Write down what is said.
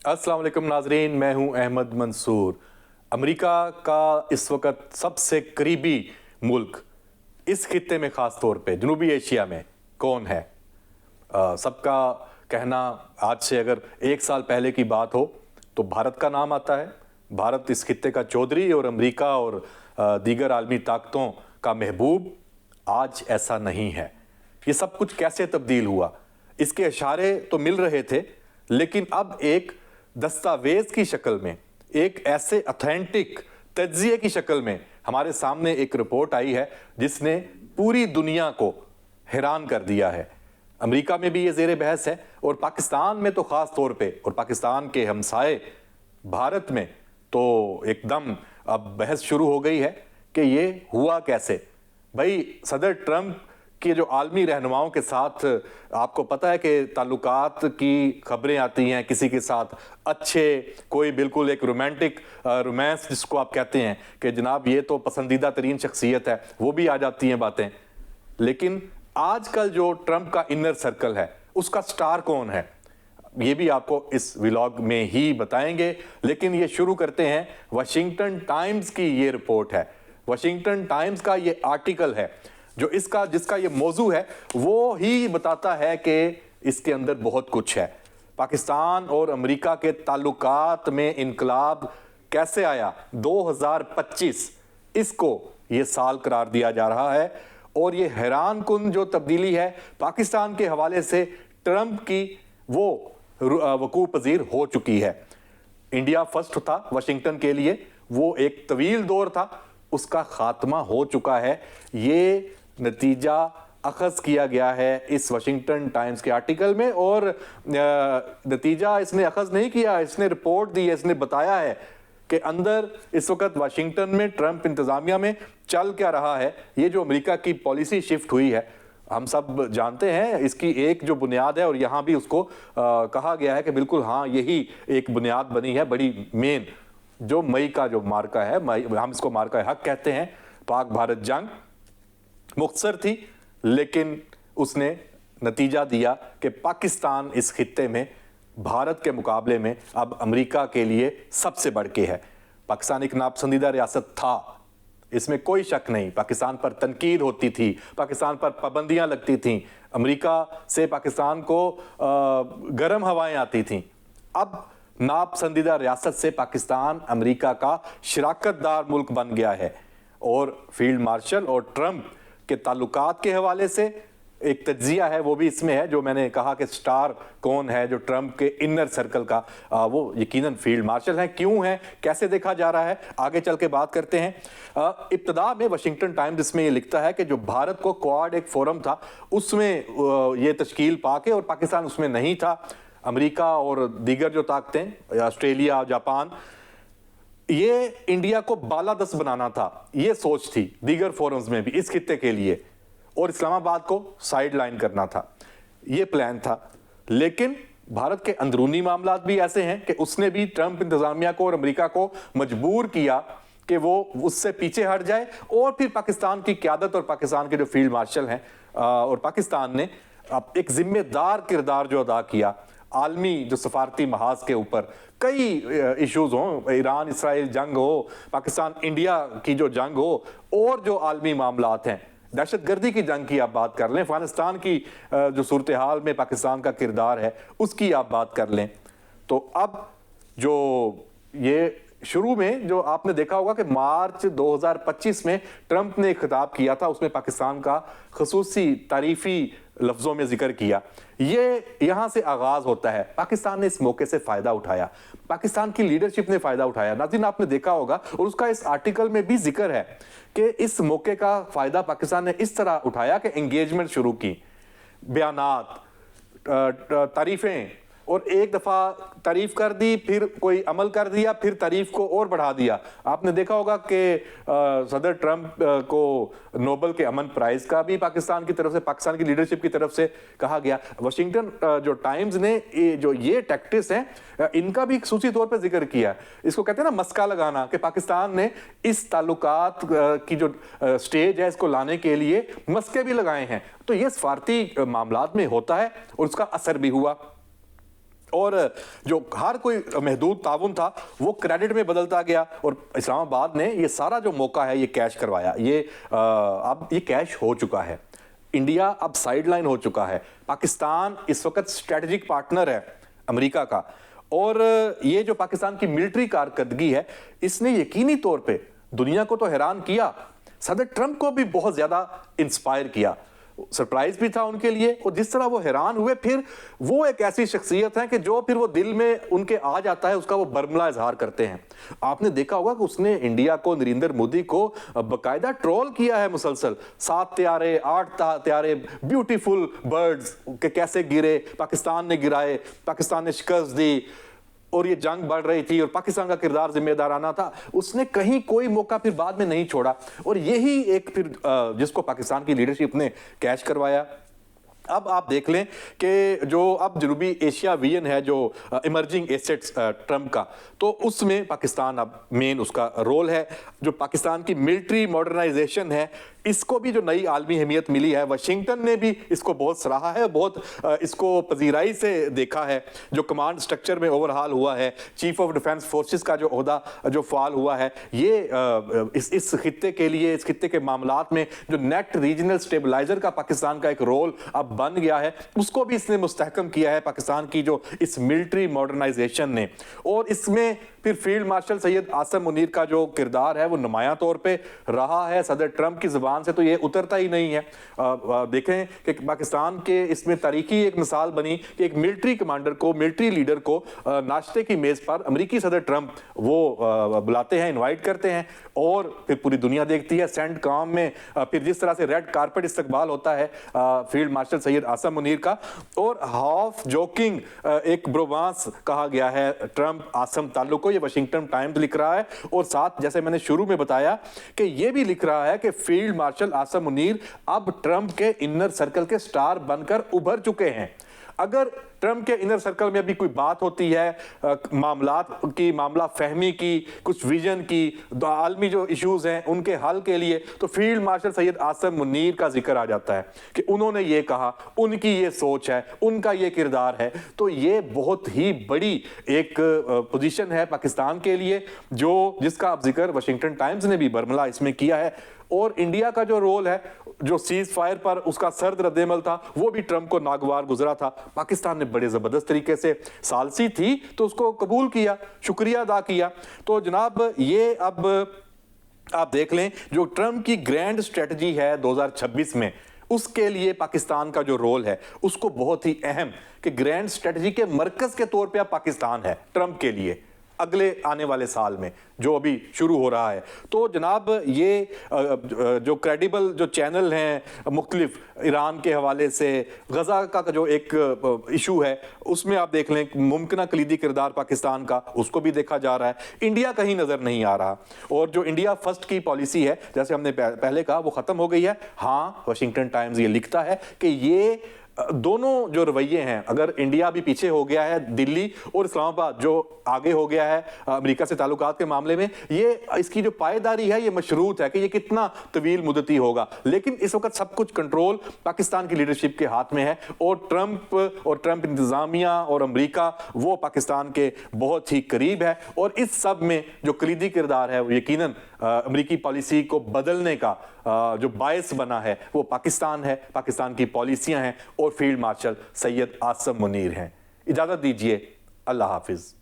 अस्सलाम वालेकुम नाजरीन, मैं हूं अहमद मंसूर। अमेरिका का इस वक्त सबसे करीबी मुल्क इस खित्ते में, ख़ास तौर पे जनूबी एशिया में कौन है? सबका कहना, आज से अगर 1 साल पहले की बात हो तो भारत का नाम आता है। भारत इस खित्ते का चौधरी और अमेरिका और दीगर आलमी ताकतों का महबूब। आज ऐसा नहीं है। ये सब कुछ कैसे तब्दील हुआ? इसके इशारे तो मिल रहे थे, लेकिन अब एक दस्तावेज की शक्ल में, एक ऐसे ऑथेंटिक तज्जिए की शक्ल में हमारे सामने एक रिपोर्ट आई है जिसने पूरी दुनिया को हैरान कर दिया है। अमेरिका में भी ये ज़ेर बहस है और पाकिस्तान में तो ख़ास तौर पे, और पाकिस्तान के हमसाए भारत में तो एकदम अब बहस शुरू हो गई है कि ये हुआ कैसे। भाई, सदर ट्रंप के जो आलमी रहनुमाओं के साथ, आपको पता है कि ताल्लुकात की खबरें आती हैं किसी के साथ अच्छे, कोई बिल्कुल एक रोमांटिक रोमांस जिसको आप कहते हैं कि जनाब ये तो पसंदीदा तरीन शख्सियत है, वो भी आ जाती हैं बातें। लेकिन आजकल जो ट्रंप का इनर सर्कल है, उसका स्टार कौन है, ये भी आपको इस व्लॉग में ही बताएंगे। लेकिन ये शुरू करते हैं, वाशिंगटन टाइम्स की ये रिपोर्ट है, वाशिंगटन टाइम्स का ये आर्टिकल है जो जिसका ये मौजू है, वो ही बताता है कि इसके अंदर बहुत कुछ है। पाकिस्तान और अमेरिका के ताल्लुकात में इनकलाब कैसे आया? 2025 इसको ये साल करार दिया जा रहा है और ये हैरान कुन जो तब्दीली है पाकिस्तान के हवाले से ट्रंप की, वो वकूअ पजीर हो चुकी है। इंडिया फर्स्ट था वाशिंगटन के लिए, वो एक तवील दौर था, उसका खात्मा हो चुका है। ये नतीजा अखज़ किया गया है इस वाशिंगटन टाइम्स के आर्टिकल में, और नतीजा इसने अखज़ नहीं किया, इसने रिपोर्ट दी है, इसने बताया है कि अंदर इस वक्त वाशिंगटन में ट्रंप इंतज़ामिया में चल क्या रहा है। ये जो अमेरिका की पॉलिसी शिफ्ट हुई है, हम सब जानते हैं इसकी एक जो बुनियाद है, और यहाँ भी उसको कहा गया है कि बिल्कुल हाँ, यही एक बुनियाद बनी है बड़ी मेन, जो मई का जो मार्का है, हम इसको मार्का हक कहते हैं। पाक भारत जंग मुख्तसर थी, लेकिन उसने नतीजा दिया कि पाकिस्तान इस खित्ते में भारत के मुकाबले में अब अमेरिका के लिए सबसे बढ़ के है। पाकिस्तान एक नापसंदीदा रियासत था, इसमें कोई शक नहीं। पाकिस्तान पर तनकीद होती थी, पाकिस्तान पर पाबंदियां लगती थीं, अमेरिका से पाकिस्तान को गर्म हवाएं आती थीं। अब नापसंदीदा रियासत से पाकिस्तान अमेरिका का शराकतदार मुल्क बन गया है, और फील्ड मार्शल और ट्रंप के ताल्लुकात के हवाले से एक तज्जिया है, वो भी इसमें है। जो मैंने कहा कि स्टार कौन है जो ट्रंप के इनर सर्कल का, वो यकीनन फील्ड मार्शल है। क्यों है, कैसे देखा जा रहा है, आगे चल के बात करते हैं। इब्तदा में वाशिंगटन टाइम्स इसमें ये लिखता है कि जो भारत को क्वाड एक फोरम था, उसमें ये तश्कील पाके, और पाकिस्तान उसमें नहीं था। अमेरिका और दीगर जो ताकतें, ऑस्ट्रेलिया, जापान, ये इंडिया को बालादस्त बनाना था, ये सोच थी दीगर फोरम्स में भी इस खित्ते के लिए, और इस्लामाबाद को साइड लाइन करना था, ये प्लान था। लेकिन भारत के अंदरूनी मामलात भी ऐसे हैं कि उसने भी ट्रंप इंतजामिया को और अमेरिका को मजबूर किया कि वो उससे पीछे हट जाए, और फिर पाकिस्तान की क़यादत और पाकिस्तान के जो फील्ड मार्शल हैं और पाकिस्तान ने अब एक जिम्मेदार किरदार जो अदा किया आलमी जो सफारती महाज के ऊपर, कई इश्यूज हों, ईरान इसराइल जंग हो, पाकिस्तान इंडिया की जो जंग हो, और जो आलमी मामलात हैं, दहशतगर्दी की जंग की आप बात कर लें, अफगानिस्तान की जो सूरत हाल में पाकिस्तान का किरदार है उसकी आप बात कर लें, तो अब जो ये शुरू में जो आपने देखा होगा कि मार्च 2025 में ट्रंप ने एक खिताब किया था, उसमें पाकिस्तान का खसूसी तारीफी लफ्जों में जिक्र किया। ये यहां से आगाज होता है। पाकिस्तान ने इस मौके से फायदा उठाया, पाकिस्तान की लीडरशिप ने फायदा उठाया। नाज़रीन, आपने देखा होगा, और उसका इस आर्टिकल में भी जिक्र है कि इस मौके का फायदा पाकिस्तान ने इस तरह उठाया कि एंगेजमेंट शुरू की, बयानात, तारीफें, और एक दफा तारीफ कर दी, फिर कोई अमल कर दिया, फिर तारीफ को और बढ़ा दिया। आपने देखा होगा कि सदर ट्रंप को नोबल के अमन प्राइज का भी पाकिस्तान की तरफ से, पाकिस्तान की लीडरशिप की तरफ से कहा गया। वाशिंगटन जो टाइम्स ने जो ये टैक्टिक्स हैं, इनका भी खसूसी तौर पर जिक्र किया। इसको कहते हैं ना मस्का लगाना, कि पाकिस्तान ने इस ताल्लुकात की जो स्टेज है इसको लाने के लिए मस्के भी लगाए हैं। तो ये सफारती मामलात में होता है, और उसका असर भी हुआ। اور جو ہر کوئی محدود تعاون تھا وہ کریڈٹ میں بدلتا گیا، اور اسلام آباد نے یہ سارا جو موقع ہے یہ کیش کروایا. اب یہ کیش ہو چکا ہے. انڈیا اب سائیڈ لائن ہو چکا ہے. پاکستان اس وقت اسٹریٹجک پارٹنر ہے امریکہ کا، اور یہ جو پاکستان کی ملٹری کارکردگی ہے اس نے یقینی طور پہ دنیا کو تو حیران کیا، صدر ٹرمپ کو بھی بہت زیادہ انسپائر کیا. سرپرائز بھی تھا ان کے لیے، اور جس طرح وہ حیران ہوئے، پھر وہ ایک ایسی شخصیت ہے کہ جو پھر وہ دل میں ان کے آ جاتا ہے اس کا وہ برملا اظہار کرتے ہیں. آپ نے دیکھا ہوگا کہ اس نے انڈیا کو، نریندر مودی کو باقاعدہ ٹرول کیا ہے مسلسل. 7 طیارے، 8 طیارے، بیوٹیفل برڈز کہ کیسے گرے، پاکستان نے گرائے، پاکستان نے شکست دی، اور یہ جنگ بڑھ رہی تھی اور پاکستان کا کردار ذمہ دارانہ تھا. اس نے کہیں کوئی موقع پھر بعد میں نہیں چھوڑا، اور یہی ایک پھر جس کو پاکستان کی لیڈرشپ نے کیچ کروایا. اب آپ دیکھ لیں کہ جو اب جنوبی ایشیا ویژن ہے جو ایمرجنگ ایسٹس ٹرمپ کا، تو اس میں پاکستان اب مین اس کا رول ہے. جو پاکستان کی ملٹری ماڈرنائزیشن ہے اس کو بھی جو نئی عالمی اہمیت ملی ہے، واشنگٹن نے بھی اس کو بہت سراہا ہے، بہت اس کو پذیرائی سے دیکھا ہے. جو کمانڈ سٹرکچر میں اوورہال ہوا ہے، چیف آف ڈیفنس فورسز کا جو عہدہ جو فعال ہوا ہے، یہ اس خطے کے لیے، اس خطے کے معاملات میں جو نیٹ ریجنل سٹیبلائزر کا پاکستان کا ایک رول اب بن گیا ہے، اس کو بھی اس نے مستحکم کیا ہے پاکستان کی جو اس ملٹری ماڈرنائزیشن نے. اور اس میں پھر فیلڈ مارشل سید عاصم منیر کا جو کردار ہے وہ نمایاں طور پہ رہا ہے. صدر ٹرمپ کی زبان سے تو یہ اترتا ہی نہیں ہے. دیکھیں کہ پاکستان کے اس میں تاریخی ایک مثال بنی کہ ایک ملٹری کمانڈر کو، ملٹری لیڈر کو ناشتے کی میز پر امریکی صدر ٹرمپ وہ بلاتے ہیں، انوائٹ کرتے ہیں، اور پھر پوری دنیا دیکھتی ہے. سینٹ کام میں پھر جس طرح سے ریڈ کارپٹ استقبال ہوتا ہے فیلڈ مارشل سید عاصم منیر کا، اور ہاف جوکنگ ایک برومانس کہا گیا ہے ٹرمپ عاصم تعلق کو. یہ واشنگٹن ٹائمز لکھ رہا ہے، اور ساتھ جیسے میں نے شروع میں بتایا کہ یہ بھی لکھ رہا ہے کہ فیلڈ مارشل عاصم منیر اب ٹرمپ کے انر سرکل کے سٹار بن کر ابھر چکے ہیں. اگر ٹرمپ کے انر سرکل میں ابھی کوئی بات ہوتی ہے معاملات کی، معاملہ فہمی کی، کچھ ویژن کی، عالمی جو ایشوز ہیں ان کے حل کے لیے، تو فیلڈ مارشل سید عاصم منیر کا ذکر آ جاتا ہے کہ انہوں نے یہ کہا، ان کی یہ سوچ ہے، ان کا یہ کردار ہے. تو یہ بہت ہی بڑی ایک پوزیشن ہے پاکستان کے لیے، جس کا اب ذکر واشنگٹن ٹائمز نے بھی برملا اس میں کیا ہے. اور انڈیا کا جو رول ہے، جو سیز فائر پر اس کا سرد رد عمل تھا، وہ بھی ٹرمپ کو ناگوار گزرا تھا. پاکستان نے بڑے زبردست طریقے سے، ثالثی تھی تو اس کو قبول کیا، شکریہ ادا کیا. تو جناب یہ اب آپ دیکھ لیں جو ٹرمپ کی گرینڈ اسٹریٹجی ہے 2026 میں، اس کے لیے پاکستان کا جو رول ہے اس کو بہت ہی اہم، کہ گرینڈ اسٹریٹجی کے مرکز کے طور پہ اب پاکستان ہے ٹرمپ کے لیے اگلے آنے والے سال میں جو ابھی شروع ہو رہا ہے. تو جناب یہ جو کریڈیبل جو چینل ہیں مختلف، ایران کے حوالے سے، غزہ کا جو ایک ایشو ہے اس میں آپ دیکھ لیں ممکنہ کلیدی کردار پاکستان کا، اس کو بھی دیکھا جا رہا ہے. انڈیا کہیں نظر نہیں آ رہا، اور جو انڈیا فرسٹ کی پالیسی ہے جیسے ہم نے پہلے کہا وہ ختم ہو گئی ہے. ہاں واشنگٹن ٹائمز یہ لکھتا ہے کہ یہ دونوں جو رویے ہیں، اگر انڈیا بھی پیچھے ہو گیا ہے، دلی اور اسلام آباد جو آگے ہو گیا ہے امریکہ سے تعلقات کے معاملے میں، یہ اس کی جو پائیداری ہے یہ مشروط ہے کہ یہ کتنا طویل مدتی ہوگا. لیکن اس وقت سب کچھ کنٹرول پاکستان کی لیڈرشپ کے ہاتھ میں ہے، اور ٹرمپ انتظامیہ اور امریکہ وہ پاکستان کے بہت ہی قریب ہے. اور اس سب میں جو کلیدی کردار ہے وہ یقیناً امریکی پالیسی کو بدلنے کا جو باعث بنا ہے وہ پاکستان ہے، پاکستان کی پالیسیاں ہیں، اور فیلڈ مارشل سید عاصم منیر ہیں. اجازت دیجیے، اللہ حافظ.